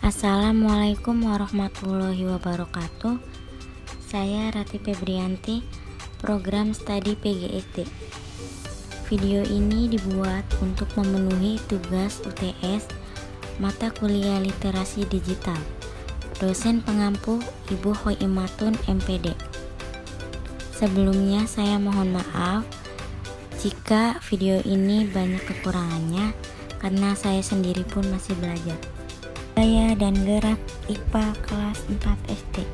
Assalamualaikum warahmatullahi wabarakatuh. Saya Rati Febrianti, program studi PGSD. Video ini dibuat untuk memenuhi tugas UTS mata kuliah literasi digital. Dosen pengampu Ibu Hoimatun MPD. Sebelumnya saya mohon maaf jika video ini banyak kekurangannya karena saya sendiri pun masih belajar. Gaya dan gerak IPA kelas 4 SD.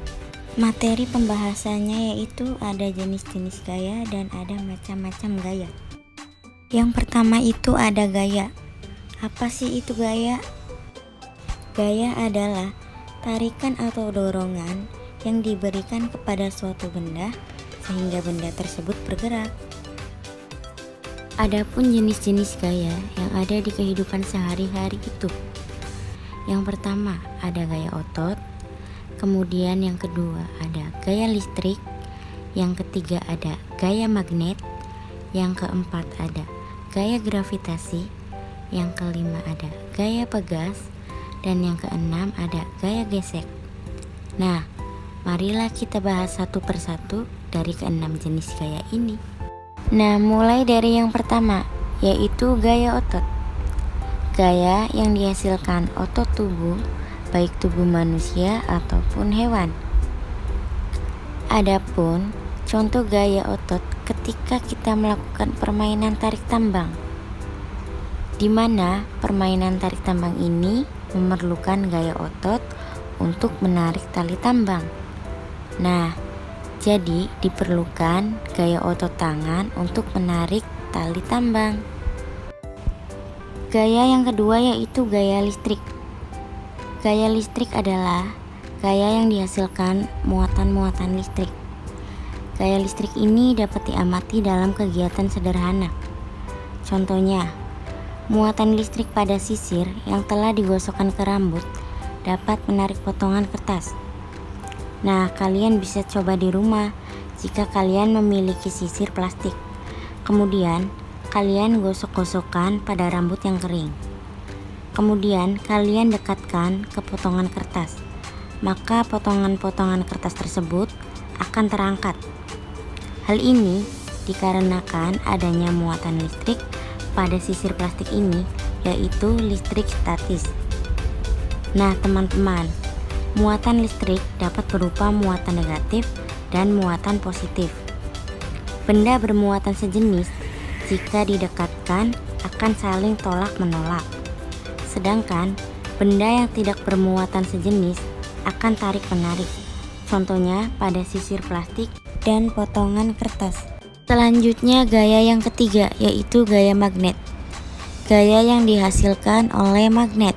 Materi pembahasannya yaitu ada jenis-jenis gaya dan ada macam-macam gaya. Yang pertama itu ada gaya. Apa sih itu gaya? Gaya adalah tarikan atau dorongan yang diberikan kepada suatu benda sehingga benda tersebut bergerak. Adapun jenis-jenis gaya yang ada di kehidupan sehari-hari itu. Yang pertama ada gaya otot, kemudian yang kedua ada gaya listrik, yang ketiga ada gaya magnet, yang keempat ada gaya gravitasi, yang kelima ada gaya pegas, dan yang keenam ada gaya gesek. Nah, marilah kita bahas satu persatu dari keenam jenis gaya ini. Nah, mulai dari yang pertama, yaitu gaya otot. Gaya yang dihasilkan otot tubuh, baik tubuh manusia ataupun hewan. Adapun contoh gaya otot ketika kita melakukan permainan tarik tambang, di mana permainan tarik tambang ini memerlukan gaya otot untuk menarik tali tambang. Nah, jadi diperlukan gaya otot tangan untuk menarik tali tambang. Gaya yang kedua yaitu gaya listrik. Gaya listrik adalah gaya yang dihasilkan muatan-muatan listrik. Gaya listrik ini dapat diamati dalam kegiatan sederhana. Contohnya, muatan listrik pada sisir yang telah digosokkan ke rambut dapat menarik potongan kertas. Nah, kalian bisa coba di rumah jika kalian memiliki sisir plastik. Kemudian, kalian gosok-gosokkan pada rambut yang kering. Kemudian, kalian dekatkan ke potongan kertas. Maka potongan-potongan kertas tersebut akan terangkat. Hal ini dikarenakan adanya muatan listrik pada sisir plastik ini, yaitu listrik statis. Nah, teman-teman, muatan listrik dapat berupa muatan negatif dan muatan positif. Benda bermuatan sejenis jika didekatkan akan saling tolak-menolak. Sedangkan benda yang tidak bermuatan sejenis akan tarik-menarik. Contohnya pada sisir plastik dan potongan kertas. Selanjutnya gaya yang ketiga yaitu gaya magnet. Gaya yang dihasilkan oleh magnet.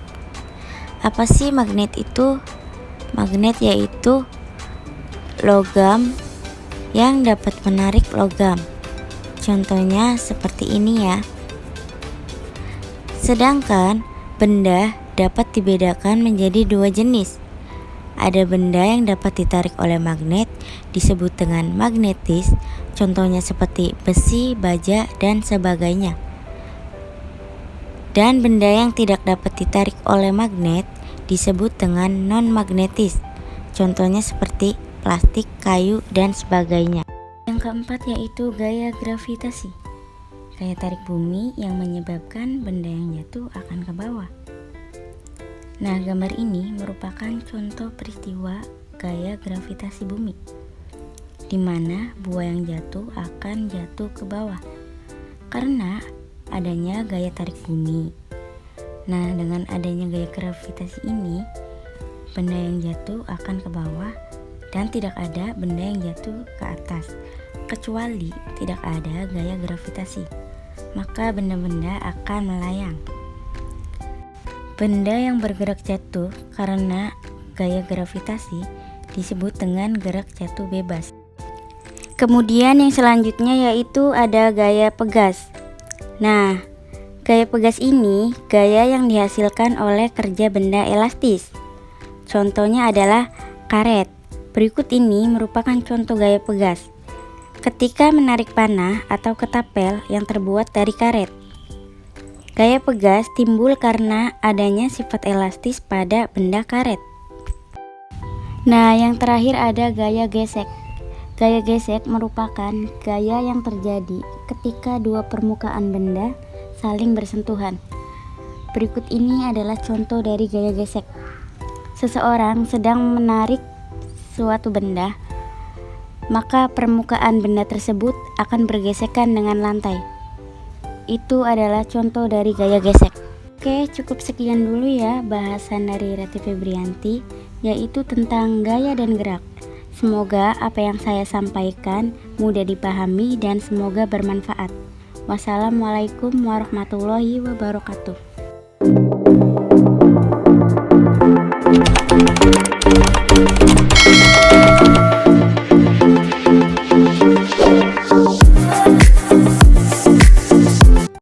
Apa sih magnet itu? Magnet yaitu logam yang dapat menarik logam. Contohnya seperti ini ya. Sedangkan benda dapat dibedakan menjadi dua jenis. Ada benda yang dapat ditarik oleh magnet disebut dengan magnetis, contohnya seperti besi, baja, dan sebagainya. Dan benda yang tidak dapat ditarik oleh magnet disebut dengan non-magnetis, contohnya seperti plastik, kayu, dan sebagainya. Yang keempat yaitu gaya gravitasi. Gaya tarik bumi yang menyebabkan benda yang jatuh akan ke bawah. Nah, gambar ini merupakan contoh peristiwa gaya gravitasi bumi, di mana buah yang jatuh akan jatuh ke bawah karena adanya gaya tarik bumi. Nah, dengan adanya gaya gravitasi ini, benda yang jatuh akan ke bawah dan tidak ada benda yang jatuh ke atas, kecuali tidak ada gaya gravitasi, maka benda-benda akan melayang. Benda yang bergerak jatuh karena gaya gravitasi disebut dengan gerak jatuh bebas. Kemudian yang selanjutnya yaitu ada gaya pegas. Nah, gaya pegas ini gaya yang dihasilkan oleh kerja benda elastis. Contohnya adalah karet. Berikut ini merupakan contoh gaya pegas. Ketika menarik panah atau ketapel yang terbuat dari karet. Gaya pegas timbul karena adanya sifat elastis pada benda karet. Nah, yang terakhir ada gaya gesek. Gaya gesek merupakan gaya yang terjadi ketika dua permukaan benda saling bersentuhan. Berikut ini adalah contoh dari gaya gesek. Seseorang sedang menarik suatu benda, maka permukaan benda tersebut akan bergesekan dengan lantai. Itu adalah contoh dari gaya gesek. Oke, cukup sekian dulu ya bahasan dari Rati Febrianti, yaitu tentang gaya dan gerak. Semoga apa yang saya sampaikan mudah dipahami dan semoga bermanfaat. Wassalamualaikum warahmatullahi wabarakatuh.